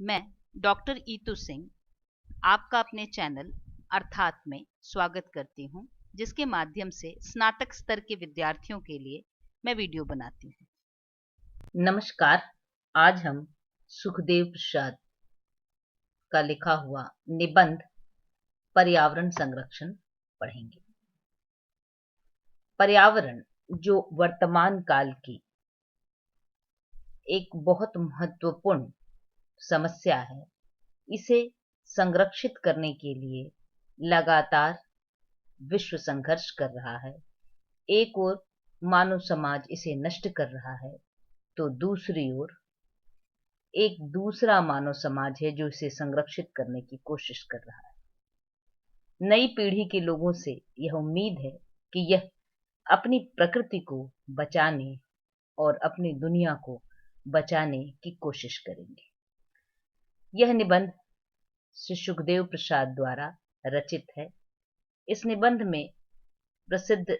मैं डॉक्टर ईतू सिंह आपका अपने चैनल अर्थात में स्वागत करती हूं, जिसके माध्यम से स्नातक स्तर के विद्यार्थियों के लिए मैं वीडियो बनाती हूं। नमस्कार। आज हम सुखदेव प्रसाद का लिखा हुआ निबंध पर्यावरण संरक्षण पढ़ेंगे। पर्यावरण जो वर्तमान काल की एक बहुत महत्वपूर्ण समस्या है, इसे संरक्षित करने के लिए लगातार विश्व संघर्ष कर रहा है। एक ओर मानव समाज इसे नष्ट कर रहा है, तो दूसरी ओर एक दूसरा मानव समाज है जो इसे संरक्षित करने की कोशिश कर रहा है। नई पीढ़ी के लोगों से यह उम्मीद है कि यह अपनी प्रकृति को बचाने और अपनी दुनिया को बचाने की कोशिश करेंगे। यह निबंध श्री सुखदेव प्रसाद द्वारा रचित है। इस निबंध में प्रसिद्ध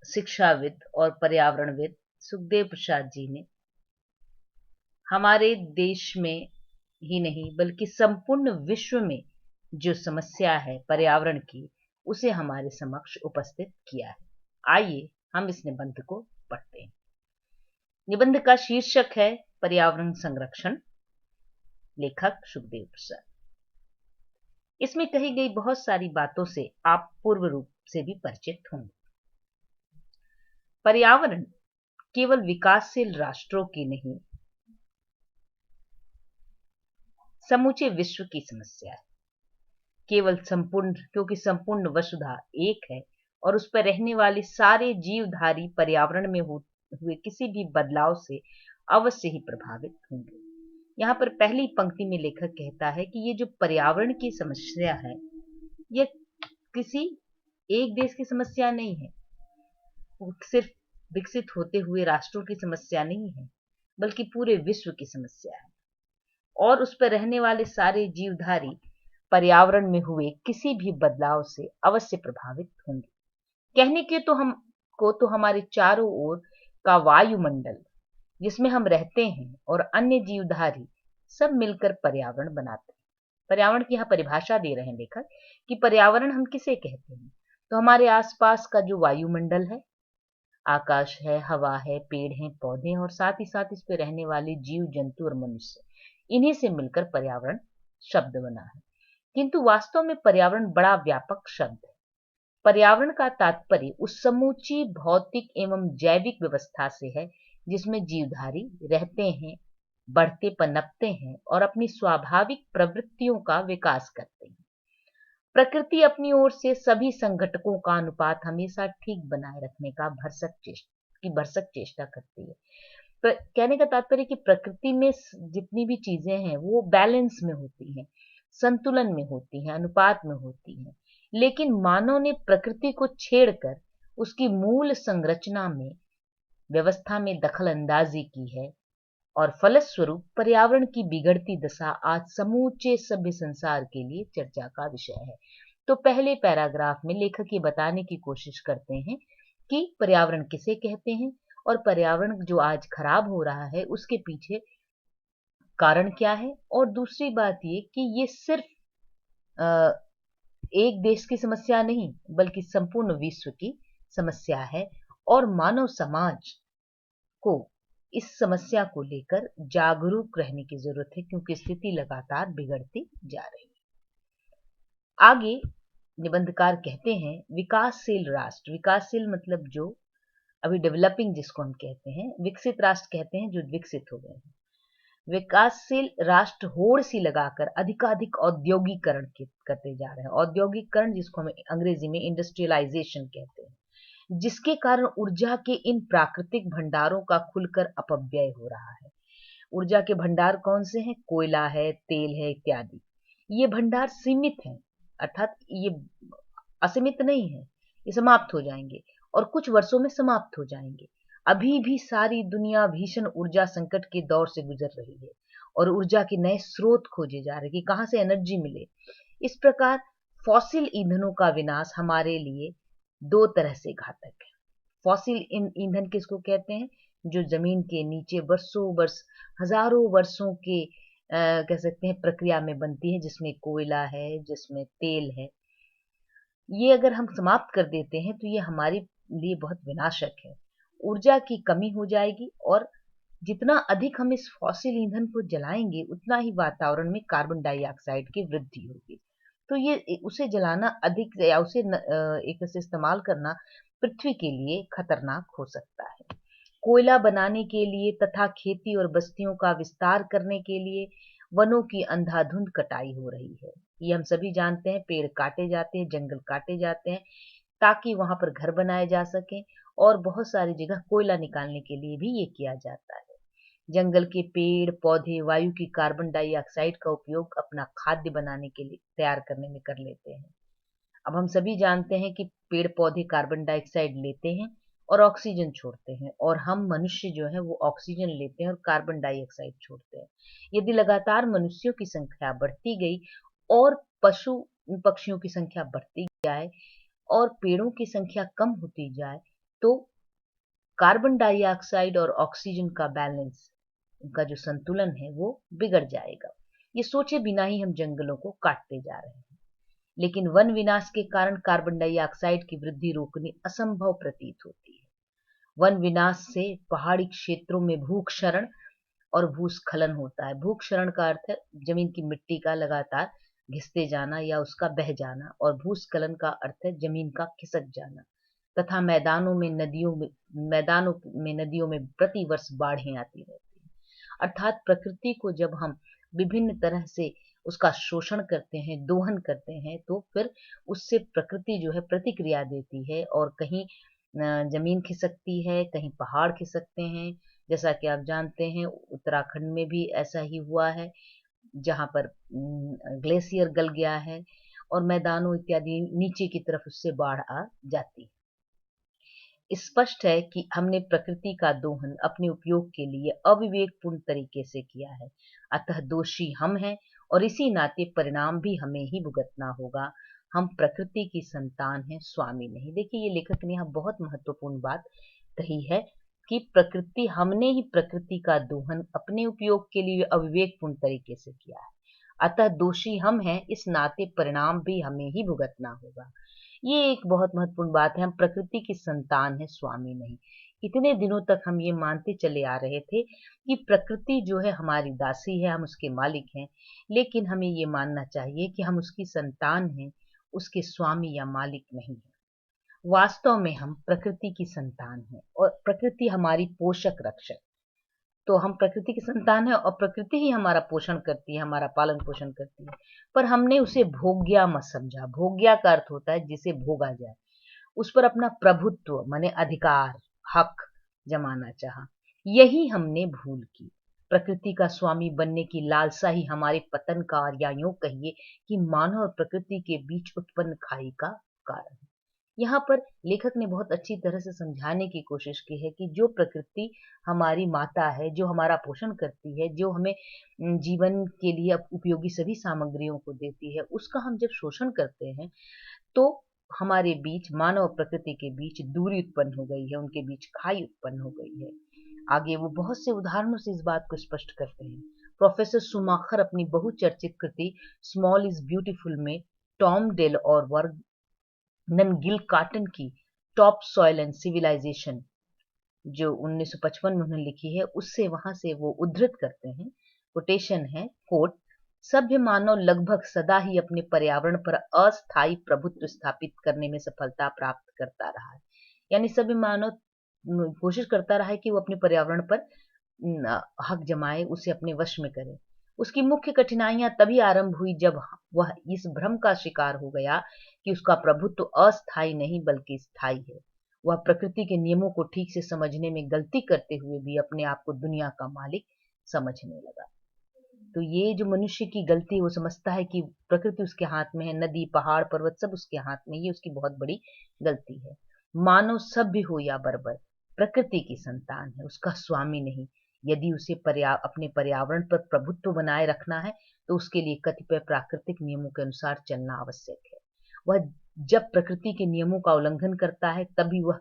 शिक्षाविद और पर्यावरणविद सुखदेव प्रसाद जी ने हमारे देश में ही नहीं बल्कि संपूर्ण विश्व में जो समस्या है पर्यावरण की, उसे हमारे समक्ष उपस्थित किया है। आइए हम इस निबंध को पढ़ते हैं। निबंध का शीर्षक है पर्यावरण संरक्षण, लेखक सुखदेव प्रसाद। इसमें कही गई बहुत सारी बातों से आप पूर्व रूप से भी परिचित होंगे। पर्यावरण केवल विकासशील राष्ट्रों की नहीं, समूचे विश्व की समस्या है। क्योंकि संपूर्ण वसुधा एक है और उस पर रहने वाले सारे जीवधारी पर्यावरण में हुए किसी भी बदलाव से अवश्य ही प्रभावित होंगे। यहाँ पर पहली पंक्ति में लेखक कहता है कि ये जो पर्यावरण की समस्या है, यह किसी एक देश की समस्या नहीं है, वो सिर्फ विकसित होते हुए राष्ट्रों की समस्या नहीं है, बल्कि पूरे विश्व की समस्या है। और उस पर रहने वाले सारे जीवधारी पर्यावरण में हुए किसी भी बदलाव से अवश्य प्रभावित होंगे। कहने के तो हमारे चारों ओर का वायुमंडल, जिसमें हम रहते हैं, और अन्य जीवधारी सब मिलकर पर्यावरण बनाते हैं। पर्यावरण की यहाँ परिभाषा दे रहे हैं लेखक कि पर्यावरण हम किसे कहते हैं। तो हमारे आसपास का जो वायुमंडल है, आकाश है, हवा है, पेड़ हैं, पौधे हैं, और साथ ही साथ इस पे रहने वाले जीव जंतु और मनुष्य, इन्हीं से मिलकर पर्यावरण शब्द बना है। किंतु वास्तव में पर्यावरण बड़ा व्यापक शब्द है। पर्यावरण का तात्पर्य उस समूची भौतिक एवं जैविक व्यवस्था से है जिसमें जीवधारी रहते हैं, बढ़ते पनपते हैं और अपनी स्वाभाविक प्रवृत्तियों का विकास करते हैं। प्रकृति अपनी ओर से सभी संघटकों का अनुपात हमेशा ठीक बनाए रखने का भरसक चेष्टा करती है। कहने का तात्पर्य कि प्रकृति में जितनी भी चीजें हैं वो बैलेंस में होती हैं, संतुलन में होती हैं, अनुपात में होती हैं। लेकिन मानव ने प्रकृति को छेड़कर उसकी मूल संरचना में, व्यवस्था में दखल अंदाजी की है और फलस्वरूप पर्यावरण की बिगड़ती दशा आज समूचे सभ्य संसार के लिए चर्चा का विषय है। तो पहले पैराग्राफ में लेखक ये बताने की कोशिश करते हैं कि पर्यावरण किसे कहते हैं और पर्यावरण जो आज खराब हो रहा है उसके पीछे कारण क्या है। और दूसरी बात ये कि ये सिर्फ एक देश की समस्या नहीं बल्कि संपूर्ण विश्व की समस्या है और मानव समाज को इस समस्या को लेकर जागरूक रहने की जरूरत है, क्योंकि स्थिति लगातार बिगड़ती जा रही है। आगे निबंधकार कहते हैं विकासशील राष्ट्र, विकासशील मतलब जो अभी डेवलपिंग जिसको हम कहते हैं, विकसित राष्ट्र कहते हैं जो विकसित हो गए हैं। विकासशील राष्ट्र होड़ सी लगाकर अधिकाधिक औद्योगिकरण करते जा रहे हैं। औद्योगिकरण जिसको हम अंग्रेजी में इंडस्ट्रियलाइजेशन कहते हैं, जिसके कारण ऊर्जा के इन प्राकृतिक भंडारों का खुलकर अपव्यय हो रहा है। ऊर्जा के भंडार कौन से हैं? कोयला है, तेल है इत्यादि। ये भंडार सीमित हैं, अर्थात ये असीमित नहीं है, ये समाप्त हो जाएंगे और कुछ वर्षों में समाप्त हो जाएंगे। अभी भी सारी दुनिया भीषण ऊर्जा संकट के दौर से गुजर रही है और ऊर्जा के नए स्रोत खोजे जा रहे हैं कि कहां से एनर्जी मिले। इस प्रकार फॉसिल ईंधनों का विनाश हमारे लिए दो तरह से घातक है। फॉसिल ईंधन किसको कहते हैं? जो जमीन के नीचे वर्षों वर्ष, हजारों वर्षों के कह सकते हैं प्रक्रिया में बनती है, जिसमें कोयला है, जिसमें तेल है, ये अगर हम समाप्त कर देते हैं तो ये हमारे लिए बहुत विनाशक है। ऊर्जा की कमी हो जाएगी और जितना अधिक हम इस फॉसिल ईंधन को जलाएंगे उतना ही वातावरण में कार्बन डाइऑक्साइड की वृद्धि होगी। तो ये उसे जलाना अधिक या उसे एक से इस्तेमाल करना पृथ्वी के लिए खतरनाक हो सकता है। कोयला बनाने के लिए तथा खेती और बस्तियों का विस्तार करने के लिए वनों की अंधाधुंध कटाई हो रही है। ये हम सभी जानते हैं, पेड़ काटे जाते हैं, जंगल काटे जाते हैं ताकि वहां पर घर बनाए जा सकें, और बहुत सारी जगह कोयला निकालने के लिए भी ये किया जाता है। जंगल के पेड़ पौधे वायु की कार्बन डाइऑक्साइड का उपयोग अपना खाद्य बनाने के लिए तैयार करने में कर लेते हैं। अब हम सभी जानते हैं कि पेड़ पौधे कार्बन डाइऑक्साइड लेते हैं और ऑक्सीजन छोड़ते हैं, और हम मनुष्य जो है वो ऑक्सीजन लेते हैं और कार्बन डाइऑक्साइड छोड़ते हैं। यदि लगातार मनुष्यों की संख्या बढ़ती गई और पशु पक्षियों की संख्या बढ़ती जाए और पेड़ों की संख्या कम होती जाए, तो कार्बन डाइऑक्साइड और ऑक्सीजन का बैलेंस, उनका जो संतुलन है वो बिगड़ जाएगा। ये सोचे बिना ही हम जंगलों को काटते जा रहे हैं, लेकिन वन विनाश के कारण कार्बन डाइऑक्साइड की वृद्धि रोकनी असंभव प्रतीत होती है। वन विनाश से पहाड़ी क्षेत्रों में भूक्षरण और भूस्खलन होता है। भूक्षरण का अर्थ है जमीन की मिट्टी का लगातार घिसते जाना या उसका बह जाना, और भूस्खलन का अर्थ है जमीन का खिसक जाना, तथा मैदानों में प्रतिवर्ष बाढ़ें आती रहती हैं। अर्थात प्रकृति को जब हम विभिन्न तरह से उसका शोषण करते हैं, दोहन करते हैं, तो फिर उससे प्रकृति जो है प्रतिक्रिया देती है, और कहीं जमीन खिसकती है, कहीं पहाड़ खिसकते हैं। जैसा कि आप जानते हैं उत्तराखंड में भी ऐसा ही हुआ है, जहां पर ग्लेशियर गल गया है और मैदानों इत्यादि नीचे की तरफ उससे बाढ़ आ जाती है। स्पष्ट है कि हमने प्रकृति का दोहन अपने उपयोग के लिए अविवेकपूर्ण तरीके से किया है, अतः दोषी हम हैं और इसी नाते परिणाम भी हमें ही भुगतना होगा। हम प्रकृति की संतान हैं, स्वामी नहीं। देखिए, ये लेखक ने यहाँ बहुत महत्वपूर्ण बात कही है कि प्रकृति, हमने ही प्रकृति का दोहन अपने उपयोग के लिए अविवेकपूर्ण तरीके से किया है, अतः दोषी हम हैं, इस नाते परिणाम भी हमें ही भुगतना होगा। ये एक बहुत महत्वपूर्ण बात है। हम प्रकृति की संतान है, स्वामी नहीं। इतने दिनों तक हम ये मानते चले आ रहे थे कि प्रकृति जो है हमारी दासी है, हम उसके मालिक हैं, लेकिन हमें ये मानना चाहिए कि हम उसकी संतान हैं, उसके स्वामी या मालिक नहीं है। वास्तव में हम प्रकृति की संतान हैं और प्रकृति हमारी पोषक रक्षक। तो हम प्रकृति की संतान है और प्रकृति ही हमारा पोषण करती है, हमारा पालन पोषण करती है, पर हमने उसे भोग्या मत समझा। भोग्या का अर्थ होता है जिसे भोगा जाए, उस पर अपना प्रभुत्व माने अधिकार, हक जमाना चाहा। यही हमने भूल की। प्रकृति का स्वामी बनने की लालसा ही हमारे पतन का, या यूं कहिए कि मानव और प्रकृति के बीच उत्पन्न खाई का कारण है। यहाँ पर लेखक ने बहुत अच्छी तरह से समझाने की कोशिश की है कि जो प्रकृति हमारी माता है, जो हमारा पोषण करती है, जो हमें जीवन के लिए उपयोगी सभी सामग्रियों को देती है, उसका हम जब शोषण करते हैं तो हमारे बीच, मानव और प्रकृति के बीच दूरी उत्पन्न हो गई है, उनके बीच खाई उत्पन्न हो गई है। आगे वो बहुत से उदाहरणों से इस बात को स्पष्ट करते हैं। प्रोफेसर सुमाखर अपनी बहुचर्चित कृति स्मॉल इज ब्यूटीफुल में टॉम डेल और वर्ग ननगिल काटन की टॉप सॉइल एंड सिविलाइजेशन, जो 1955 में उन्होंने लिखी है, उससे वहां से वो उद्धृत करते हैं। कोटेशन है, कोट, सभ्य मानव लगभग सदा ही अपने पर्यावरण पर अस्थायी प्रभुत्व स्थापित करने में सफलता प्राप्त करता रहा है। यानी सभ्य मानव कोशिश करता रहा है कि वो अपने पर्यावरण पर हक जमाए, उसे अपने वश में करे। उसकी मुख्य कठिनाइयां तभी आरंभ हुई जब वह इस भ्रम का शिकार हो गया कि उसका प्रभुत्व अस्थायी नहीं बल्कि स्थायी है। वह प्रकृति के नियमों को ठीक से समझने में गलती करते हुए भी अपने आप को दुनिया का मालिक समझने लगा। तो ये जो मनुष्य की गलती, वो समझता है कि प्रकृति उसके हाथ में है, नदी पहाड़ पर्वत सब उसके हाथ में, ये उसकी बहुत बड़ी गलती है। मानव सभ्य हो या बर्बर, प्रकृति की संतान है, उसका स्वामी नहीं। यदि उसे अपने पर्यावरण पर प्रभुत्व बनाए रखना है तो उसके लिए कतिपय प्राकृतिक नियमों के अनुसार चलना आवश्यक है। वह जब प्रकृति के नियमों का उल्लंघन करता है तभी वह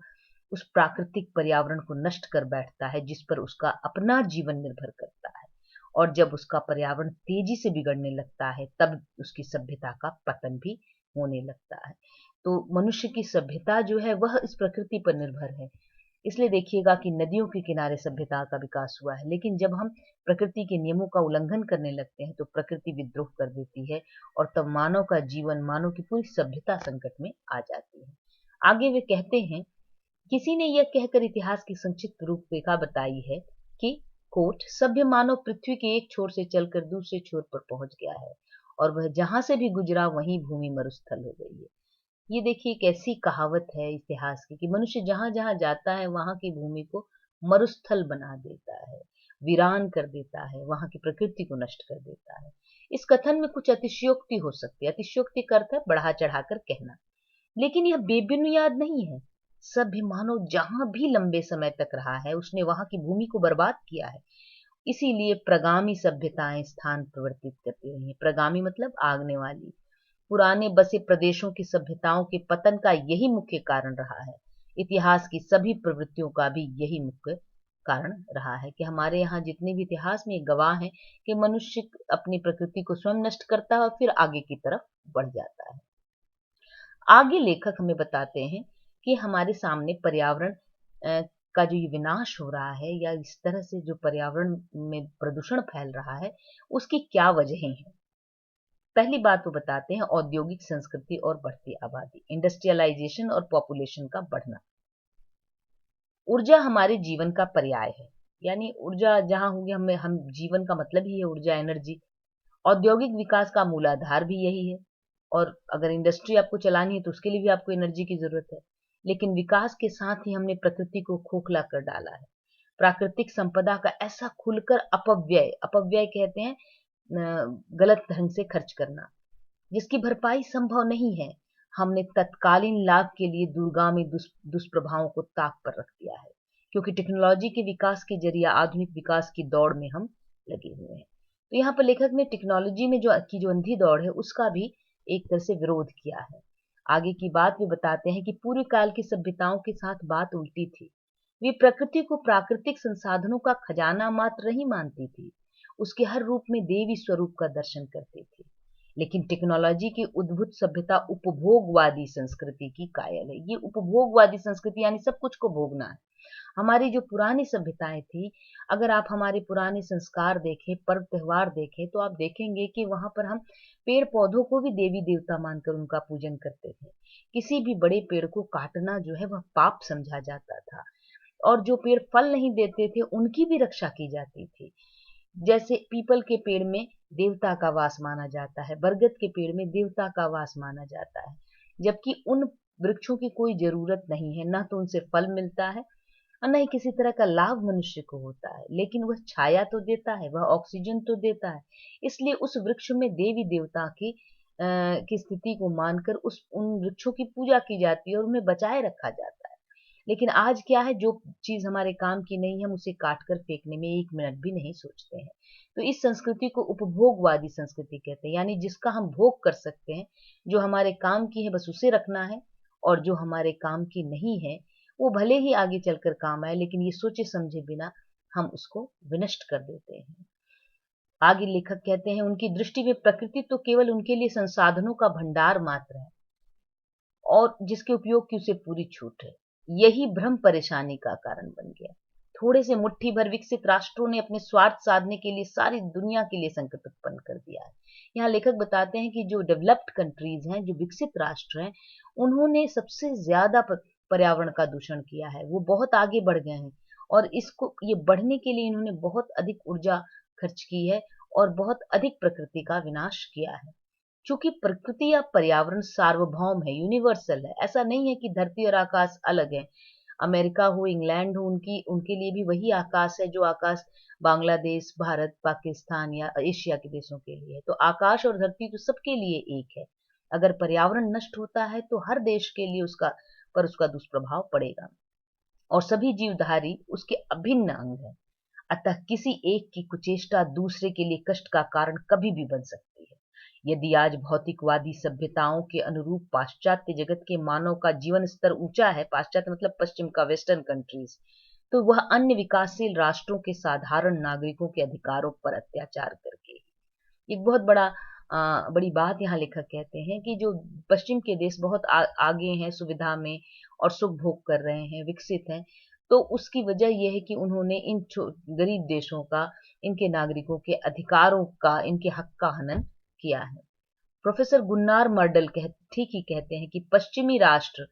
उस प्राकृतिक पर्यावरण को नष्ट कर बैठता है जिस पर उसका अपना जीवन निर्भर करता है। और जब उसका पर्यावरण तेजी से बिगड़ने लगता है तब उसकी सभ्यता का पतन भी होने लगता है। तो मनुष्य की सभ्यता जो है वह इस प्रकृति पर निर्भर है। इसलिए देखिएगा कि नदियों के किनारे सभ्यता का विकास हुआ है, लेकिन जब हम प्रकृति के नियमों का उल्लंघन करने लगते हैं तो प्रकृति विद्रोह कर देती है और तब मानव का जीवन, मानव की पूरी सभ्यता संकट में आ जाती है। आगे वे कहते हैं, किसी ने यह कहकर इतिहास की संक्षिप्त रूपरेखा बताई है कि कोट सभ्य मानव पृथ्वी के एक छोर से चलकर दूसरे छोर पर पहुंच गया है और वह जहां से भी गुजरा वहीं भूमि मरुस्थल हो गई है। ये देखिए एक ऐसी कहावत है इतिहास की कि मनुष्य जहां जहां जाता है वहां की भूमि को मरुस्थल बना देता है, वीरान कर देता है, वहां की प्रकृति को नष्ट कर देता है। इस कथन में कुछ अतिशयोक्ति हो सकती है। अतिशयोक्ति का अर्थ है बढ़ा चढ़ाकर कहना, लेकिन यह बेबुनियाद नहीं है। सभ्य मानव जहां भी लंबे समय तक रहा है उसने वहां की भूमि को बर्बाद किया है। इसीलिए प्रगामी सभ्यताएं स्थान परिवर्तित करती रही हैं। प्रगामी मतलब आगने वाली। पुराने बसे प्रदेशों की सभ्यताओं के पतन का यही मुख्य कारण रहा है। इतिहास की सभी प्रवृत्तियों का भी यही मुख्य कारण रहा है कि हमारे यहाँ जितने भी इतिहास में गवाह हैं कि मनुष्य अपनी प्रकृति को स्वयं नष्ट करता है और फिर आगे की तरफ बढ़ जाता है। आगे लेखक हमें बताते हैं कि हमारे सामने पर्यावरण का जो ये विनाश हो रहा है या इस तरह से जो पर्यावरण में प्रदूषण फैल रहा है उसकी क्या वजहें हैं। पहली बात वो बताते हैं औद्योगिक संस्कृति और बढ़ती आबादी, इंडस्ट्रियलाइजेशन और पॉपुलेशन का बढ़ना। ऊर्जा हमारे जीवन का पर्याय है, यानी ऊर्जा जहां होगी हम जीवन का मतलब ही है ऊर्जा, एनर्जी। औद्योगिक विकास का मूलाधार भी यही है और अगर इंडस्ट्री आपको चलानी है तो उसके लिए भी आपको एनर्जी की जरूरत है। लेकिन विकास के साथ ही हमने प्रकृति को खोखला कर डाला है। प्राकृतिक संपदा का ऐसा खुलकर अपव्यय, अपव्यय कहते हैं गलत ढंग से खर्च करना, जिसकी भरपाई संभव नहीं है। हमने तत्कालीन लाभ के लिए दूरगामी दुष्प्रभावों को ताक पर रख दिया है, क्योंकि टेक्नोलॉजी के विकास के जरिए आधुनिक विकास की दौड़ में हम लगे हुए हैं। तो यहाँ पर लेखक ने टेक्नोलॉजी में जो अंधी दौड़ है उसका भी एक तरह से विरोध किया है। आगे की बात वे बताते हैं कि पूर्व काल की सभ्यताओं के साथ बात उल्टी थी। वे प्रकृति को प्राकृतिक संसाधनों का खजाना मात्र नहीं मानती थी, उसके हर रूप में देवी स्वरूप का दर्शन करती थी। लेकिन टेक्नोलॉजी की उद्भूत सभ्यता उपभोगवादी संस्कृति की कायल है। ये उपभोगवादी संस्कृति यानी सब कुछ को भोगना है। हमारी जो पुरानी सभ्यताएं थी, अगर आप हमारे पुराने संस्कार देखें, पर्व त्योहार देखें, तो आप देखेंगे कि वहां पर हम पेड़ पौधों को भी देवी देवता मानकर उनका पूजन करते थे। किसी भी बड़े पेड़ को काटना जो है वह पाप समझा जाता था और जो पेड़ फल नहीं देते थे उनकी भी रक्षा की जाती थी। जैसे पीपल के पेड़ में देवता का वास माना जाता है, बरगद के पेड़ में देवता का वास माना जाता है, जबकि उन वृक्षों की कोई जरूरत नहीं है, ना तो उनसे फल मिलता है और न ही किसी तरह का लाभ मनुष्य को होता है, लेकिन वह छाया तो देता है, वह ऑक्सीजन तो देता है। इसलिए उस वृक्ष में देवी देवता की स्थिति को मानकर उन वृक्षों की पूजा की जाती है और उन्हें बचाए रखा जाता है। लेकिन आज क्या है, जो चीज हमारे काम की नहीं है हम उसे काट कर फेंकने में एक मिनट भी नहीं सोचते हैं। तो इस संस्कृति को उपभोगवादी संस्कृति कहते हैं, यानी जिसका हम भोग कर सकते हैं, जो हमारे काम की है बस उसे रखना है और जो हमारे काम की नहीं है वो भले ही आगे चलकर काम आए लेकिन ये सोचे समझे बिना हम उसको विनष्ट कर देते हैं। आगे लेखक कहते हैं उनकी दृष्टि में प्रकृति तो केवल उनके लिए संसाधनों का भंडार मात्र है और जिसके उपयोग की उसे पूरी छूट है। यही भ्रम परेशानी का कारण बन गया। थोड़े से मुट्ठी भर विकसित राष्ट्रों ने अपने स्वार्थ साधने के लिए सारी दुनिया के लिए संकट उत्पन्न कर दिया है। यहाँ लेखक बताते हैं कि जो डेवलप्ड कंट्रीज हैं, जो विकसित राष्ट्र हैं, उन्होंने सबसे ज्यादा पर्यावरण का दूषण किया है। वो बहुत आगे बढ़ गए हैं और इसको ये बढ़ने के लिए इन्होंने बहुत अधिक ऊर्जा खर्च की है और बहुत अधिक प्रकृति का विनाश किया है। चूंकि प्रकृति या पर्यावरण सार्वभौम है, यूनिवर्सल है, ऐसा नहीं है कि धरती और आकाश अलग है। अमेरिका हो, इंग्लैंड हो, उनके लिए भी वही आकाश है जो आकाश बांग्लादेश, भारत, पाकिस्तान या एशिया के देशों के लिए है। तो आकाश और धरती तो सबके लिए एक है। अगर पर्यावरण नष्ट होता है तो हर देश के लिए उसका दुष्प्रभाव पड़ेगा और सभी जीवधारी उसके अभिन्न अंग है। अतः किसी एक की कुचेष्टा दूसरे के लिए कष्ट का कारण कभी भी बन सकती है। यदि आज भौतिकवादी सभ्यताओं के अनुरूप पाश्चात्य जगत के मानव का जीवन स्तर ऊंचा है, पाश्चात्य मतलब पश्चिम का, वेस्टर्न कंट्रीज, तो वह अन्य विकासशील राष्ट्रों के साधारण नागरिकों के अधिकारों पर अत्याचार करके। एक बहुत बड़ी बात यहाँ लेखक कहते हैं कि जो पश्चिम के देश बहुत आगे हैं सुविधा में और सुख भोग कर रहे हैं, विकसित हैं, तो उसकी वजह यह है कि उन्होंने इन गरीब देशों का, इनके नागरिकों के अधिकारों का, इनके हक का हनन किया है। प्रोफेसर गुन्नार मर्डल ठीक ही कहते हैं कि पश्चिमी राष्ट्र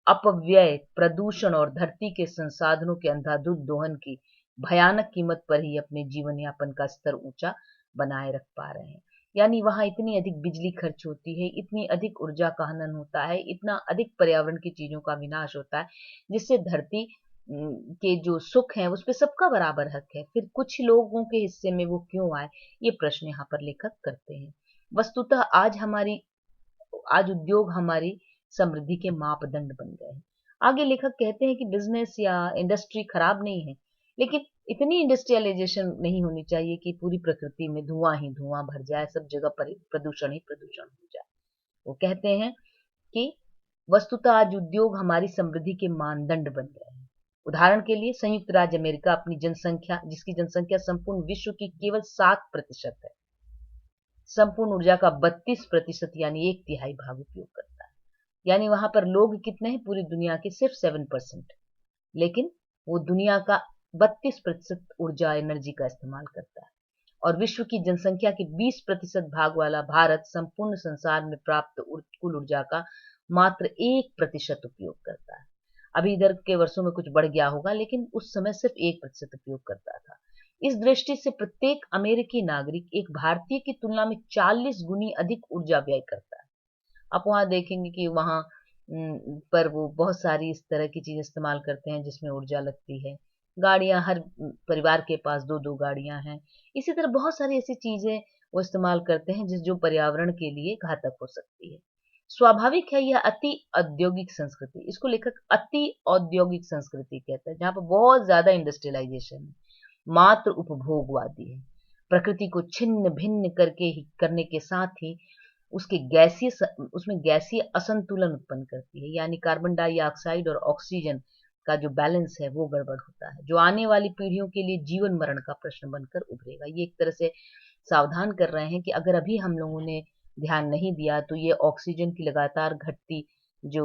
अपव्यय, प्रदूषण और धरती के संसाधनों के अंधाधुंध दोहन की भयानक कीमत पर ही अपने जीवन यापन का स्तर ऊंचा बनाए रख पा रहे हैं। यानी वहां इतनी अधिक बिजली खर्च होती है, इतनी अधिक ऊर्जा का हनन होता है, इतना अधिक पर्यावरण की चीजों का विनाश होता है, जिससे धरती के जो सुख हैं उस पे सबका बराबर हक है। फिर कुछ लोगों के हिस्से में वो क्यों आए, ये प्रश्न यहाँ पर लेखक करते हैं। वस्तुतः आज उद्योग हमारी समृद्धि के मापदंड बन गए हैं। आगे लेखक कहते हैं कि बिजनेस या इंडस्ट्री खराब नहीं है, लेकिन इतनी इंडस्ट्रियलाइजेशन नहीं होनी चाहिए कि पूरी प्रकृति में धुआं ही धुआं भर जाए, सब जगह पर प्रदूषण ही प्रदूषण हो जाए। वो कहते हैं कि वस्तुतः आज उद्योग हमारी समृद्धि के मानदंड बन गए हैं। उदाहरण के लिए संयुक्त राज्य अमेरिका अपनी जनसंख्या, जिसकी जनसंख्या संपूर्ण विश्व की केवल 7% है, संपूर्ण ऊर्जा का 32% यानी 1/3 भाग उपयोग करता है। यानी वहां पर लोग कितने हैं, पूरी दुनिया के सिर्फ 7%, लेकिन वो दुनिया का 32% ऊर्जा एनर्जी का इस्तेमाल करता है। और विश्व की जनसंख्या के 20% भाग वाला भारत संपूर्ण संसार में प्राप्त कुल ऊर्जा का मात्र 1% उपयोग करता है। अभी इधर के वर्षों में कुछ बढ़ गया होगा, लेकिन उस समय सिर्फ 1% उपयोग करता था। इस दृष्टि से प्रत्येक अमेरिकी नागरिक एक भारतीय की तुलना में 40 गुनी अधिक ऊर्जा व्यय करता है। आप वहां देखेंगे कि वहां पर वो बहुत सारी इस तरह की चीज इस्तेमाल करते हैं जिसमें ऊर्जा लगती है। गाड़ियां, हर परिवार के पास 2-2 गाड़ियां हैं। इसी तरह बहुत सारी ऐसी चीजें वो इस्तेमाल करते हैं जो पर्यावरण के लिए घातक हो सकती है। स्वाभाविक है यह अति औद्योगिक संस्कृति, इसको लेखक अति औद्योगिक संस्कृति कहता है, जहाँ पर बहुत ज्यादा इंडस्ट्रियलाइजेशन है, मात्र उपभोगवादी है, प्रकृति को छिन्न भिन्न करने के साथ ही उसमें गैसीय असंतुलन उत्पन्न करती है। यानी कार्बन डाइऑक्साइड और ऑक्सीजन का जो बैलेंस है वो गड़बड़ होता है, जो आने वाली पीढ़ियों के लिए जीवन मरण का प्रश्न बनकर उभरेगा। ये एक तरह से सावधान कर रहे हैं कि अगर अभी हम लोगों ने ध्यान नहीं दिया तो ये ऑक्सीजन की लगातार घटती जो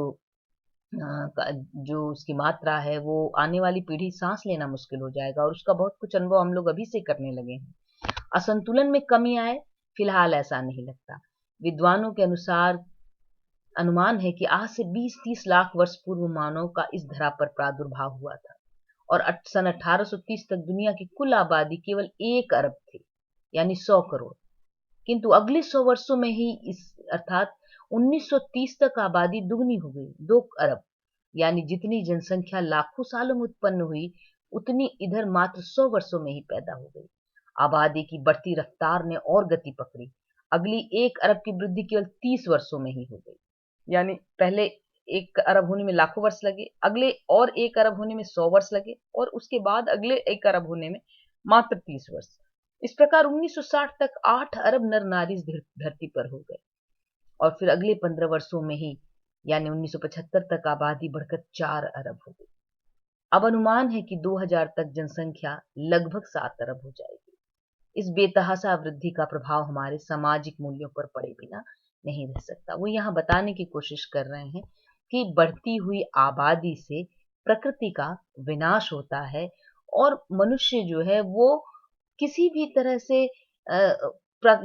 उसकी मात्रा है, वो आने वाली पीढ़ी सांस लेना मुश्किल हो जाएगा, और उसका बहुत कुछ अनुभव हम लोग अभी से करने लगे हैं। असंतुलन में कमी आए, फिलहाल ऐसा नहीं लगता। विद्वानों के अनुमान है कि आज से 20-30 लाख वर्ष पूर्व मानव का इस धरा पर प्रादुर्भाव हुआ था, और सन 1830 तक दुनिया की कुल आबादी केवल 1 अरब थी, यानी 100 करोड़। किंतु अगले 100 वर्षों में ही अर्थात 1930 तक आबादी दुगनी हो गई, 2 अरब। यानी जितनी जनसंख्या लाखों सालों में उत्पन्न हुई, उतनी इधर मात्र 100 वर्षों में ही पैदा हो गई। आबादी की बढ़ती रफ्तार ने और गति पकड़ी, अगली 1 अरब की वृद्धि केवल 30 वर्षों में ही हो गई। यानी पहले 1 अरब होने में लाखों वर्ष लगे, अगले और 1 अरब होने में 100 वर्ष लगे, और उसके बाद अगले 1 अरब होने में मात्र 30 वर्ष। इस प्रकार 1960 तक 8 अरब नर नारी इस धरती पर हो गए, और फिर अगले 15 वर्षों में ही यानी 1975 तक आबादी बढ़कर 4 अरब हो गई। अब अनुमान है कि 2000 तक जनसंख्या लगभग 7 अरब हो जाएगी। इस बेतहाशा वृद्धि का प्रभाव हमारे सामाजिक मूल्यों पर पड़े बिना नहीं रह सकता। वो यहाँ बताने की कोशिश कर रहे हैं कि बढ़ती हुई आबादी से प्रकृति का विनाश होता है, और मनुष्य जो है वो किसी भी तरह से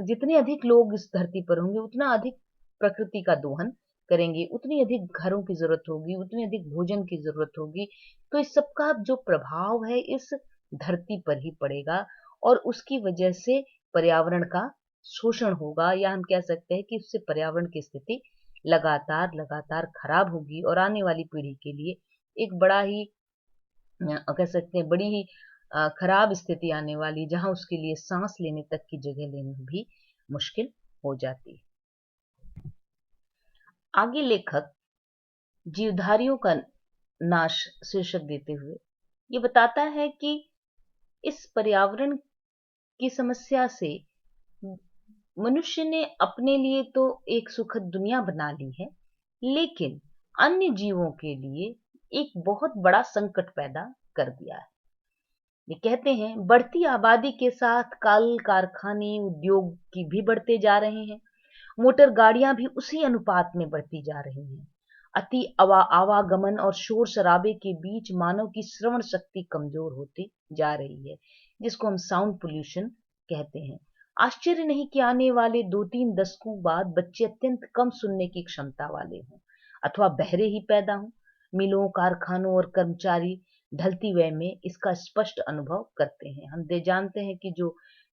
जितने अधिक लोग इस धरती पर होंगे उतना अधिक प्रकृति का दोहन करेंगे, उतनी अधिक घरों की जरूरत होगी, उतनी अधिक भोजन की जरूरत होगी। तो इस सबका जो प्रभाव है इस धरती पर ही पड़ेगा, और उसकी वजह से पर्यावरण का शोषण होगा, या हम कह सकते हैं कि उससे पर्यावरण की स्थिति लगातार लगातार खराब होगी, और आने वाली पीढ़ी के लिए एक बड़ा ही कह सकते हैं बड़ी ही खराब स्थिति आने वाली, जहां उसके लिए सांस लेने तक की जगह लेना भी मुश्किल हो जाती है। आगे लेखक जीवधारियों का नाश शीर्षक देते हुए ये बताता है कि इस पर्यावरण की समस्या से मनुष्य ने अपने लिए तो एक सुखद दुनिया बना ली है, लेकिन अन्य जीवों के लिए एक बहुत बड़ा संकट पैदा कर दिया है। ये कहते हैं बढ़ती आबादी के साथ कल कारखाने उद्योग की भी बढ़ते जा रहे हैं, मोटर गाड़ियां भी उसी अनुपात में बढ़ती जा रही हैं। अति आवागमन और शोर शराबे के बीच मानव की श्रवण शक्ति कमजोर होती जा रही है, जिसको हम साउंड पोल्यूशन कहते हैं। आश्चर्य नहीं कि आने वाले 2-3 दशकों बाद बच्चे अत्यंत कम सुनने की क्षमता वाले हों अथवा बहरे ही पैदा हों। मिलों, कारखानों और कर्मचारी ढलती वय में इसका स्पष्ट अनुभव करते हैं। हम जानते हैं कि जो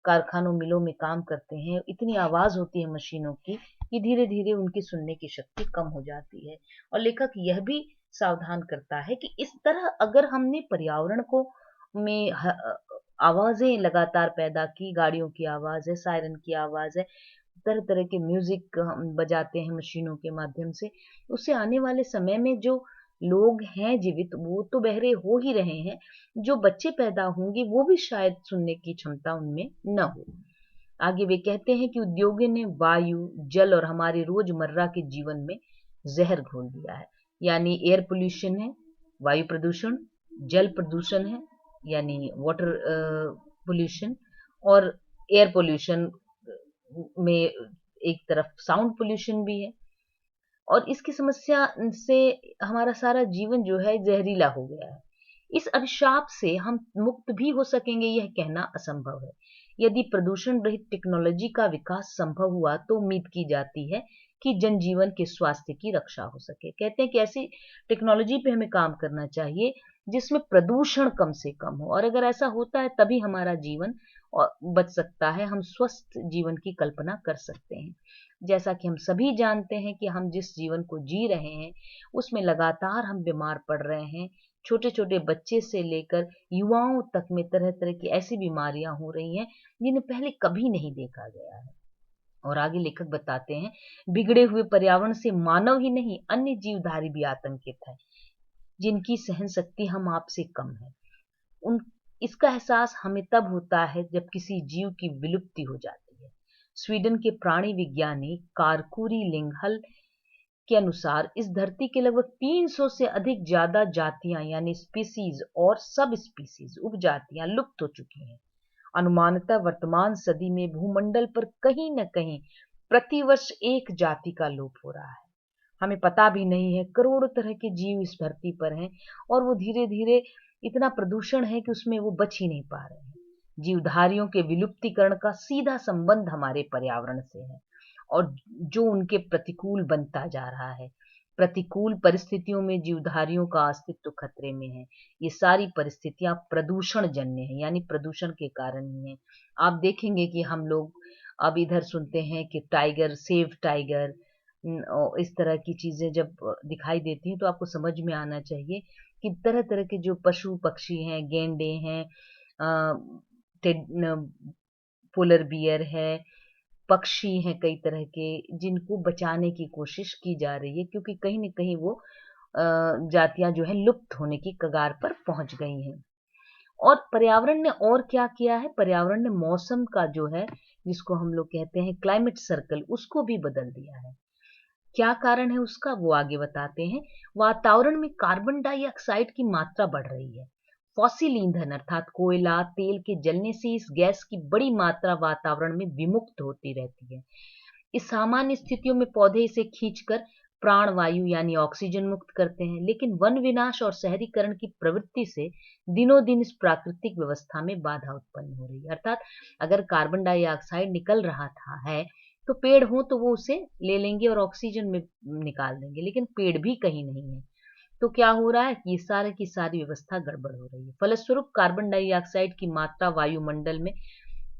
कारखानों मिलों में काम करते हैं, इतनी आवाज होती है मशीनों की कि धीरे धीरे उनकी सुनने की शक्ति कम हो जाती है। और लेखक यह भी सावधान करता है कि इस तरह अगर हमने पर्यावरण को में आवाजें लगातार पैदा की, गाड़ियों की आवाज है, सायरन की आवाज है, तरह तरह के म्यूजिक हम बजाते हैं मशीनों के माध्यम से, उससे आने वाले समय में जो लोग हैं जीवित वो तो बहरे हो ही रहे हैं, जो बच्चे पैदा होंगे वो भी शायद सुनने की क्षमता उनमें न हो। आगे वे कहते हैं कि उद्योगों ने वायु, जल और हमारे रोजमर्रा के जीवन में जहर घोल दिया है। यानी एयर पोल्यूशन है, वायु प्रदूषण, जल प्रदूषण है यानी वाटर पोल्यूशन, और एयर पोल्यूशन में एक तरफ साउंड पोल्यूशन भी है। और इसकी समस्या से हमारा सारा जीवन जो है जहरीला हो गया है। इस अभिशाप से हम मुक्त भी हो सकेंगे यह कहना असंभव है। यदि प्रदूषण रहित टेक्नोलॉजी का विकास संभव हुआ तो उम्मीद की जाती है कि जनजीवन के स्वास्थ्य की रक्षा हो सके। कहते हैं कि ऐसी टेक्नोलॉजी पे हमें काम करना चाहिए जिसमें प्रदूषण कम से कम हो, और अगर ऐसा होता है तभी हमारा जीवन बच सकता है, हम स्वस्थ जीवन की कल्पना कर सकते हैं। जैसा कि हम सभी जानते हैं कि हम जिस जीवन को जी रहे हैं उसमें लगातार हम बीमार पड़ रहे हैं। छोटे छोटे बच्चे से लेकर युवाओं तक में तरह तरह की ऐसी बीमारियां हो रही हैं जिन्हें पहले कभी नहीं देखा गया है। और आगे लेखक बताते हैं, बिगड़े हुए पर्यावरण से मानव ही नहीं अन्य जीवधारी भी आतंकित है, जिनकी सहन शक्ति हम आपसे कम है। उन इसका एहसास हमें तब होता है जब किसी जीव की विलुप्ति हो जाती है। स्वीडन के प्राणी विज्ञानी कारकुरी लिंगहल के अनुसार इस धरती के लगभग 300 से अधिक ज्यादा जातियां यानी स्पीसीज और सब स्पीसीज उपजातियां लुप्त हो चुकी हैं। अनुमानतः वर्तमान सदी में भूमंडल पर कहीं न कहीं प्रतिवर्ष एक जाति का लोप हो रहा है। हमें पता भी नहीं है, करोड़ों तरह के जीव इस धरती पर हैं और वो धीरे धीरे इतना प्रदूषण है कि उसमें वो बच ही नहीं पा रहे हैं। जीवधारियों के विलुप्तीकरण का सीधा संबंध हमारे पर्यावरण से है और जो उनके प्रतिकूल बनता जा रहा है। प्रतिकूल परिस्थितियों में जीवधारियों का अस्तित्व खतरे में है। ये सारी परिस्थितियां प्रदूषण जन्य है, यानी प्रदूषण के कारण ही है। आप देखेंगे कि हम लोग अब इधर सुनते हैं कि टाइगर सेव टाइगर, और इस तरह की चीजें जब दिखाई देती हैं तो आपको समझ में आना चाहिए कि तरह तरह के जो पशु पक्षी हैं, गेंडे हैं, पोलर बियर है, पक्षी हैं कई तरह के, जिनको बचाने की कोशिश की जा रही है क्योंकि कहीं न कहीं वो जातियां जो है लुप्त होने की कगार पर पहुंच गई हैं। और पर्यावरण ने और क्या किया है, पर्यावरण ने मौसम का जो है जिसको हम लोग कहते हैं क्लाइमेट सर्कल, उसको भी बदल दिया है। क्या कारण है उसका वो आगे बताते हैं। वातावरण में कार्बन डाइऑक्साइड की मात्रा बढ़ रही है। फॉसिल ईंधन अर्थात कोयला तेल के जलने से इस गैस की बड़ी मात्रा वातावरण में विमुक्त होती रहती है। इस सामान्य स्थितियों में पौधे इसे खींचकर प्राणवायु यानी ऑक्सीजन मुक्त करते हैं, लेकिन वन विनाश और शहरीकरण की प्रवृत्ति से दिनों दिन इस प्राकृतिक व्यवस्था में बाधा उत्पन्न हो रही है। अर्थात अगर कार्बन डाइऑक्साइड निकल रहा है तो पेड़ हो तो वो उसे ले लेंगे और ऑक्सीजन में निकाल देंगे, लेकिन पेड़ भी कहीं नहीं है। तो क्या हो रहा है कि ये सारे की सारी व्यवस्था गड़बड़ हो रही है। फलस्वरूप कार्बन डाइऑक्साइड की मात्रा वायुमंडल में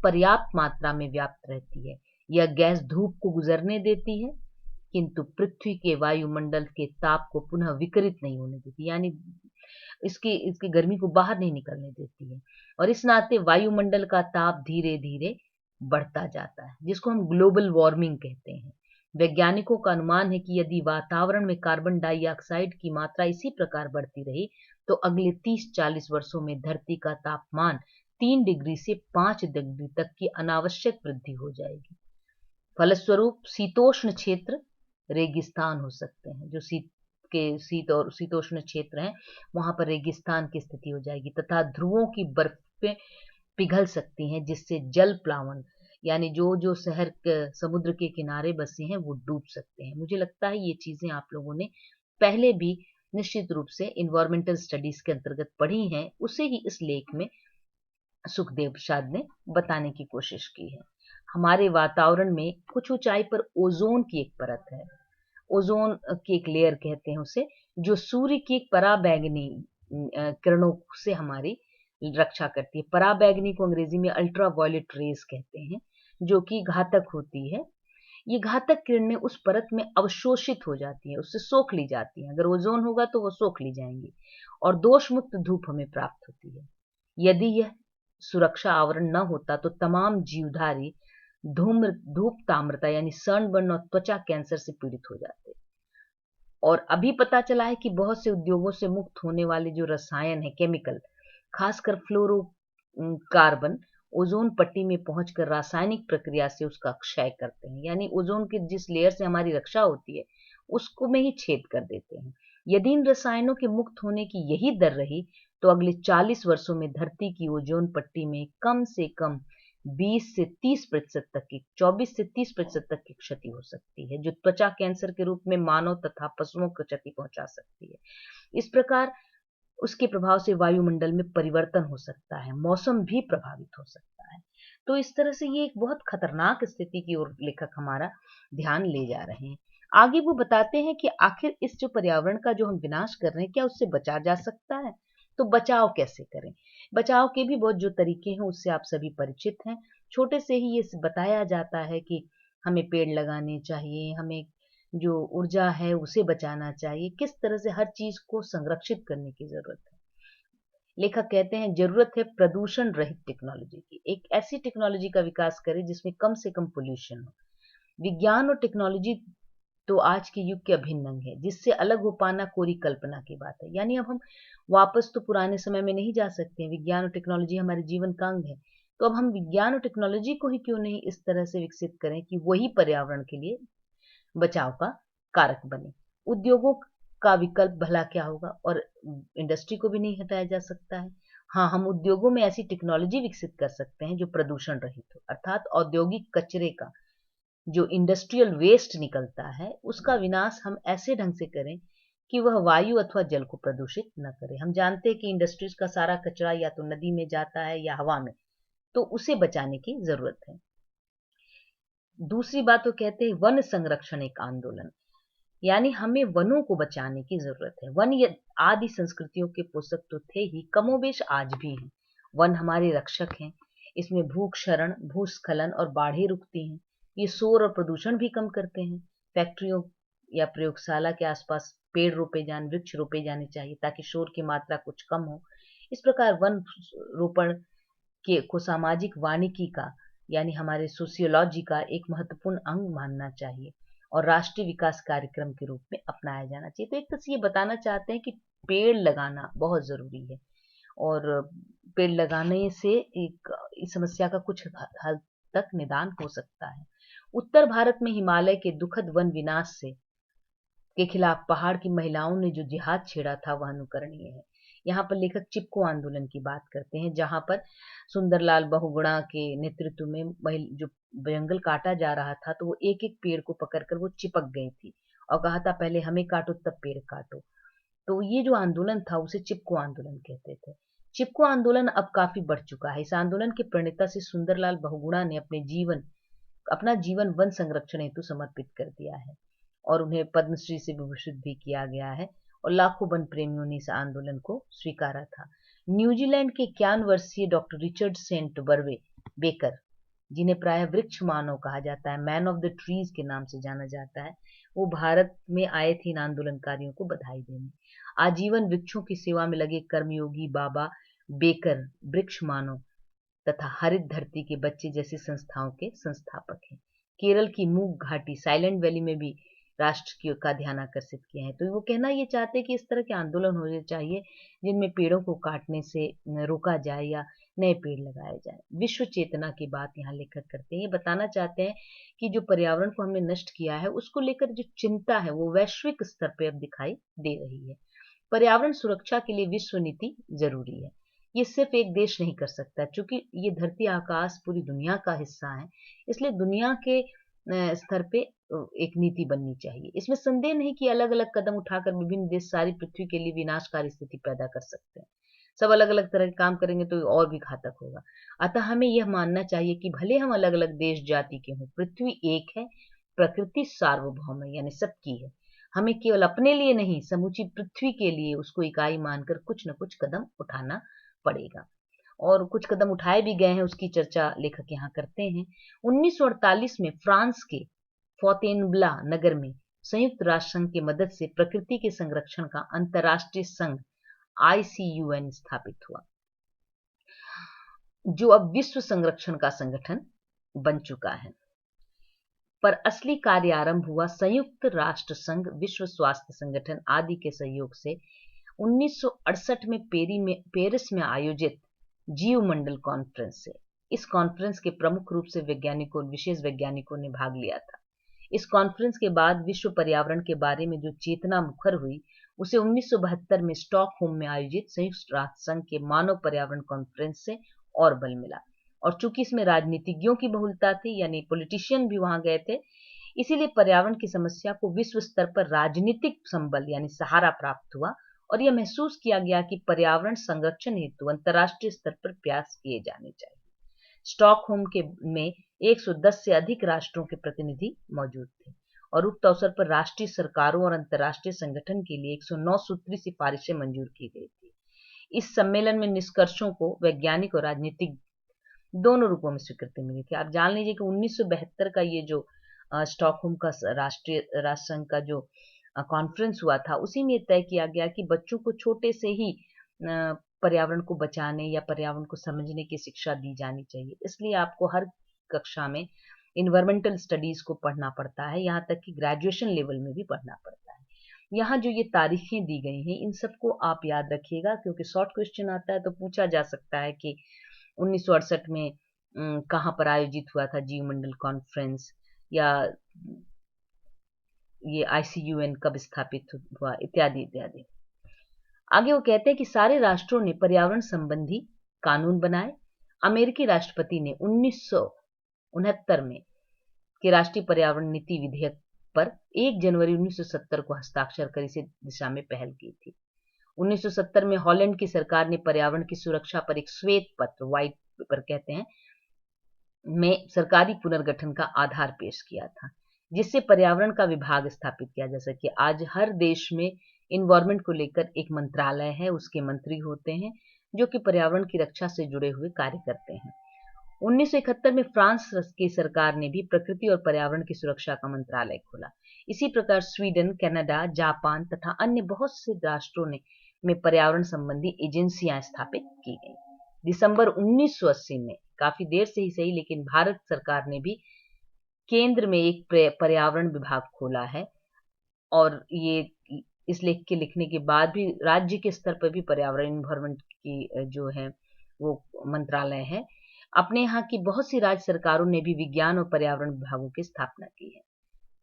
पर्याप्त मात्रा में व्याप्त रहती है। यह गैस धूप को गुजरने देती है किंतु पृथ्वी के वायुमंडल के ताप को पुनः विकिरित नहीं होने देती, यानी इसकी गर्मी को बाहर नहीं निकलने देती है। और इस नाते वायुमंडल का ताप धीरे धीरे बढ़ता जाता है, जिसको हम ग्लोबल वार्मिंग कहते हैं। वैज्ञानिकों का अनुमान है कि यदि वातावरण में कार्बन डाइऑक्साइड की मात्रा इसी प्रकार बढ़ती रही तो अगले 30-40 वर्षों में धरती का तापमान 3 डिग्री से 5 डिग्री तक की अनावश्यक वृद्धि हो जाएगी। फलस्वरूप शीतोष्ण क्षेत्र रेगिस्तान हो सकते हैं। जो शीत और शीतोष्ण क्षेत्र हैं वहां पर रेगिस्तान की स्थिति हो जाएगी तथा ध्रुवों की बर्फें पिघल सकती हैं, जिससे जल प्लावन यानी जो जो शहर समुद्र के किनारे बसे हैं वो डूब सकते हैं। मुझे लगता है ये चीजें आप लोगों ने पहले भी निश्चित रूप से इन्वायरमेंटल स्टडीज के अंतर्गत पढ़ी हैं, उसे ही इस लेख में सुखदेव प्रसाद ने बताने की कोशिश की है। हमारे वातावरण में कुछ ऊंचाई पर ओजोन की एक परत है, ओजोन की एक लेयर कहते हैं उसे, जो सूर्य की एक पराबैंगनी किरणों से हमारी रक्षा करती है। पराबैंगनी को अंग्रेजी में अल्ट्रा वायलेट रेज कहते हैं, जो कि घातक होती है। ये घातक किरणें उस परत में अवशोषित हो जाती हैं, उससे सोख ली जाती हैं। अगर ओजोन होगा तो वो सोख ली जाएंगी और दोष मुक्त धूप हमें प्राप्त होती है। यदि यह सुरक्षा आवरण न होता तो तमाम जीवधारी धूप ताम्रता यानी सनबर्न और त्वचा कैंसर से पीड़ित हो जाते। और अभी पता चला है कि बहुत से उद्योगों से मुक्त होने वाले जो रसायन है, केमिकल, खासकर फ्लोरोकार्बन ओजोन पट्टी में पहुंचकर रासायनिक प्रक्रिया से उसका क्षय करते हैं, यानी ओजोन के जिस लेयर से हमारी रक्षा होती है उसको में ही छेद कर देते हैं। यदि इन रसायनों के मुक्त होने की यही दर रही तो अगले 40 वर्षों में धरती की ओजोन पट्टी में कम से कम 20 से 30% तक की 24 से 30% तक की क्षति हो सकती है, जो त्वचा कैंसर के रूप में मानव तथा पशुओं को क्षति पहुंचा सकती है। इस प्रकार उसके प्रभाव से वायुमंडल में परिवर्तन हो सकता है, मौसम भी प्रभावित हो सकता है। तो इस तरह से ये एक बहुत खतरनाक स्थिति की ओर लेखक हमारा ध्यान ले जा रहे हैं। आगे वो बताते हैं कि आखिर इस जो पर्यावरण का जो हम विनाश कर रहे हैं, क्या उससे बचा जा सकता है? तो बचाव कैसे करें? बचाव के भी बहुत जो तरीके हैं उससे आप सभी परिचित हैं। छोटे से ही ये बताया जाता है कि हमें पेड़ लगाने चाहिए, हमें जो ऊर्जा है उसे बचाना चाहिए, किस तरह से हर चीज को संरक्षित करने की जरूरत है। लेखक कहते हैं जरूरत है प्रदूषण रहित टेक्नोलॉजी की, एक ऐसी टेक्नोलॉजी का विकास करें जिसमें कम से कम पोल्यूशन हो। विज्ञान और टेक्नोलॉजी तो आज के युग के अभिन्न अंग है, जिससे अलग हो पाना कोरी कल्पना की बात है। यानी अब हम वापस तो पुराने समय में नहीं जा सकते हैं, विज्ञान और टेक्नोलॉजी हमारे जीवन का अंग है। तो अब हम विज्ञान और टेक्नोलॉजी को ही क्यों नहीं इस तरह से विकसित करें कि वही पर्यावरण के लिए बचाव का कारक बने। उद्योगों का विकल्प भला क्या होगा, और इंडस्ट्री को भी नहीं हटाया जा सकता है। हाँ, हम उद्योगों में ऐसी टेक्नोलॉजी विकसित कर सकते हैं जो प्रदूषण रहित हो, अर्थात औद्योगिक कचरे का जो इंडस्ट्रियल वेस्ट निकलता है उसका विनाश हम ऐसे ढंग से करें कि वह वायु अथवा जल को प्रदूषित न करे। हम जानते हैं कि इंडस्ट्रीज का सारा कचरा या तो नदी में जाता है या हवा में, तो उसे बचाने की जरूरत है। दूसरी बात तो कहते हैं वन संरक्षण एक आंदोलन, यानी हमें वनों को बचाने की जरूरत है। वन ये आदि संस्कृतियों के पोषक तो थे ही, कमोबेश आज भी हैं। वन हमारे रक्षक हैं, इसमें भूक्षरण, भूस्खलन और बाढ़ें रुकती हैं। ये शोर और प्रदूषण भी कम करते हैं। फैक्ट्रियों या प्रयोगशाला के आसपास पेड़ रोपे जाने, वृक्ष रोपे जाने चाहिए ताकि शोर की मात्रा कुछ कम हो। इस प्रकार वन रोपण के को सामाजिक वानिकी का यानी हमारे सोशियोलॉजी का एक महत्वपूर्ण अंग मानना चाहिए और राष्ट्रीय विकास कार्यक्रम के रूप में अपनाया जाना चाहिए। तो एक तरह से ये बताना चाहते हैं कि पेड़ लगाना बहुत जरूरी है और पेड़ लगाने से एक इस समस्या का कुछ हद तक निदान हो सकता है। उत्तर भारत में हिमालय के दुखद वन विनाश से के खिलाफ पहाड़ की महिलाओं ने जो जिहाद छेड़ा था वह अनुकरणीय है। यहाँ पर लेखक चिपको आंदोलन की बात करते हैं, जहां पर सुंदरलाल बहुगुणा के नेतृत्व में जो जंगल काटा जा रहा था तो वो एक एक पेड़ को पकड़कर वो चिपक गई थी और कहा था पहले हमें काटो तब पेड़ काटो। तो ये जो आंदोलन था उसे चिपको आंदोलन कहते थे। चिपको आंदोलन अब काफी बढ़ चुका है। इस आंदोलन के प्रणेता से सुंदरलाल बहुगुणा ने अपना जीवन वन संरक्षण हेतु समर्पित कर दिया है और उन्हें पद्मश्री से विभूषित भी किया गया है और लाखों वन प्रेमियों ने इस आंदोलन को स्वीकारा था। न्यूजीलैंड के 51 वर्षीय doctor Richard Saint Barbe Baker, जिन्हें प्रायः वृक्ष मानव कहा जाता है, मैन ऑफ द ट्रीज के नाम से जाना जाता है, वो भारत में आए थे इन आंदोलनकारियों को बधाई देने। आजीवन वृक्षों की सेवा में लगे कर्मयोगी बाबा बेकर वृक्ष मानव तथा हरित धरती के बच्चे जैसी संस्थाओं के संस्थापक हैं। केरल की मूक घाटी साइलेंट वैली में भी राष्ट्र का ध्यान आकर्षित किया है। तो वो कहना ये चाहते हैं कि इस तरह के आंदोलन होने चाहिए जिनमें पेड़ों को काटने से रोका जाए या नए पेड़ लगाए जाएं। विश्व चेतना की बात यहाँ लेखक करते हैं। ये बताना चाहते हैं कि जो पर्यावरण को हमने नष्ट किया है उसको लेकर जो चिंता है वो वैश्विक स्तर पर अब दिखाई दे रही है। पर्यावरण सुरक्षा के लिए विश्व नीति जरूरी है। ये सिर्फ एक देश नहीं कर सकता, क्योंकि ये धरती आकाश पूरी दुनिया का हिस्सा है। इसलिए दुनिया के स्तर पे एक नीति बननी चाहिए। इसमें संदेह नहीं कि अलग अलग कदम उठाकर विभिन्न देश सारी पृथ्वी के लिए विनाशकारी स्थिति पैदा कर सकते हैं। सब अलग अलग तरह के काम करेंगे तो और भी घातक होगा। अतः हमें यह मानना चाहिए कि भले हम अलग अलग देश जाति के हों, पृथ्वी एक है, प्रकृति सार्वभौम है, यानी सबकी है। हमें केवल अपने लिए नहीं, समूची पृथ्वी के लिए उसको इकाई मानकर कुछ न कुछ कदम उठाना पड़ेगा। और कुछ कदम उठाए भी गए हैं, उसकी चर्चा लेखक यहाँ करते हैं। 1948 में फ्रांस के फोंटेनब्ला नगर में संयुक्त राष्ट्र संघ की मदद से प्रकृति के संरक्षण का अंतर्राष्ट्रीय संघ ICUN स्थापित हुआ, जो अब विश्व संरक्षण का संगठन बन चुका है। पर असली कार्य आरंभ हुआ संयुक्त राष्ट्र संघ, विश्व स्वास्थ्य संगठन आदि के सहयोग से 1968 में पेरिस में आयोजित जीवमंडल कॉन्फ्रेंस से। इस कॉन्फ्रेंस के प्रमुख रूप से विशेष वैज्ञानिकों ने भाग लिया था। इस कॉन्फ्रेंस के बाद विश्व पर्यावरण के बारे में जो चेतना मुखर हुई, उसे 1972 में स्टॉकहोम में आयोजित संयुक्त राष्ट्र संघ के मानव पर्यावरण कॉन्फ्रेंस से और बल मिला। और चूंकि इसमें राजनीतिज्ञों की बहुलता थी, यानी पॉलिटिशियन भी वहां गए थे, इसीलिए पर्यावरण की समस्या को विश्व स्तर पर राजनीतिक संबल यानी सहारा प्राप्त हुआ और यह महसूस किया गया कि पर्यावरण संरक्षण हेतु अंतर्राष्ट्रीय स्तर पर प्रयास किए जाने चाहिए। स्टॉकहोम में 110 से अधिक राष्ट्रों के प्रतिनिधि मौजूद थे और उक्त अवसर पर राष्ट्रीय सरकारों और अंतर्राष्ट्रीय संगठन के लिए 109 सूत्री सिफारिशें मंजूर की गई थी। इस सम्मेलन में निष्कर्षों को वैज्ञानिक और राजनीतिक दोनों रूपों में स्वीकृति मिली थी। आप जान लीजिए कि 1972 का ये जो स्टॉकहोम का राष्ट्रीय राष्ट्र संघ का जो कॉन्फ्रेंस हुआ था, उसी में तय किया गया कि बच्चों को छोटे से ही पर्यावरण को बचाने या पर्यावरण को समझने की शिक्षा दी जानी चाहिए। इसलिए आपको हर कक्षा में इन्वायरमेंटल स्टडीज को पढ़ना पड़ता है, यहाँ तक कि ग्रेजुएशन लेवल में भी पढ़ना पड़ता है। यहाँ जो ये तारीखें दी गई हैं, इन सबको आप याद रखिएगा, क्योंकि शॉर्ट क्वेश्चन आता है तो पूछा जा सकता है कि 1968 में कहाँ पर आयोजित हुआ था जीवमंडल कॉन्फ्रेंस, या ये ICUN कब स्थापित हुआ, इत्यादि इत्यादि। आगे वो कहते हैं कि सारे राष्ट्रों ने पर्यावरण संबंधी कानून बनाए। अमेरिकी राष्ट्रपति ने 1969 में के राष्ट्रीय पर्यावरण नीति विधेयक पर 1 जनवरी 1970 को हस्ताक्षर कर इस दिशा में पहल की थी। 1970 में हॉलैंड की सरकार ने पर्यावरण की सुरक्षा पर एक श्वेत पत्र, व्हाइट पेपर कहते हैं, में सरकारी पुनर्गठन का आधार पेश किया था, जिससे पर्यावरण का विभाग स्थापित किया। जैसा कि आज हर देश में इन्वायरमेंट को लेकर एक मंत्रालय है, उसके मंत्री होते हैं जो कि पर्यावरण की रक्षा से जुड़े हुए कार्य करते हैं। 1971 में फ्रांस की सरकार ने भी प्रकृति और पर्यावरण की सुरक्षा का मंत्रालय खोला। इसी प्रकार स्वीडन, कनाडा, जापान तथा अन्य बहुत से राष्ट्रों में पर्यावरण संबंधी एजेंसियां स्थापित की गई। दिसंबर 1980 में, काफी देर से ही सही, लेकिन भारत सरकार ने भी केंद्र में एक पर्यावरण विभाग खोला है। और ये इस लेख के लिखने के बाद भी राज्य के स्तर पर भी पर्यावरण इन्वायरमेंट की जो है वो मंत्रालय है। अपने यहाँ की बहुत सी राज्य सरकारों ने भी विज्ञान और पर्यावरण विभागों की स्थापना की है।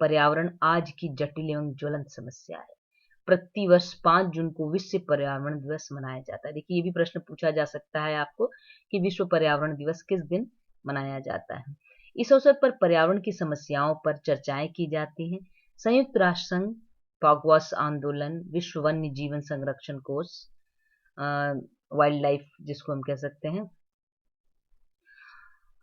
पर्यावरण आज की जटिल एवं ज्वलंत समस्या है। प्रतिवर्ष 5 जून को विश्व पर्यावरण दिवस मनाया जाता है। देखिए, ये भी प्रश्न पूछा जा सकता है आपको कि विश्व पर्यावरण दिवस किस दिन मनाया जाता है। इस अवसर पर पर्यावरण की समस्याओं पर चर्चाएं की जाती हैं। संयुक्त राष्ट्र संघ, पॉगवास आंदोलन, विश्व वन्य जीवन संरक्षण कोष, वाइल्ड लाइफ जिसको हम कह सकते हैं,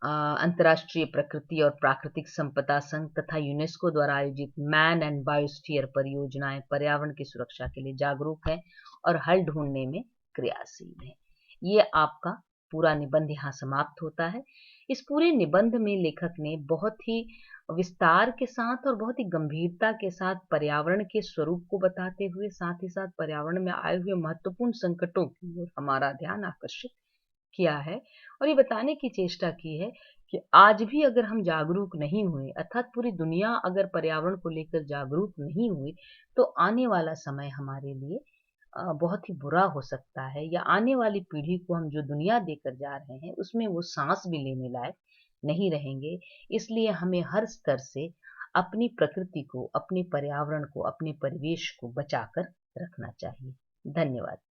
अंतर्राष्ट्रीय प्रकृति और प्राकृतिक संपदा संघ तथा यूनेस्को द्वारा आयोजित मैन एंड बायोस्फीयर परियोजनाएं पर्यावरण की सुरक्षा के लिए जागरूक है और हल ढूंढने में क्रियाशील है। ये आपका पूरा निबंध यहाँ समाप्त होता है। इस पूरे निबंध में लेखक ने बहुत ही विस्तार के साथ और बहुत ही गंभीरता के साथ पर्यावरण के स्वरूप को बताते हुए, साथ ही साथ पर्यावरण में आए हुए महत्वपूर्ण संकटों की ओर हमारा ध्यान आकर्षित किया है और ये बताने की चेष्टा की है कि आज भी अगर हम जागरूक नहीं हुए, अर्थात पूरी दुनिया अगर पर्यावरण को लेकर जागरूक नहीं हुई, तो आने वाला समय हमारे लिए बहुत ही बुरा हो सकता है, या आने वाली पीढ़ी को हम जो दुनिया देकर जा रहे हैं उसमें वो सांस भी लेने लायक नहीं रहेंगे। इसलिए हमें हर स्तर से अपनी प्रकृति को, अपने पर्यावरण को, अपने परिवेश को बचाकर रखना चाहिए। धन्यवाद।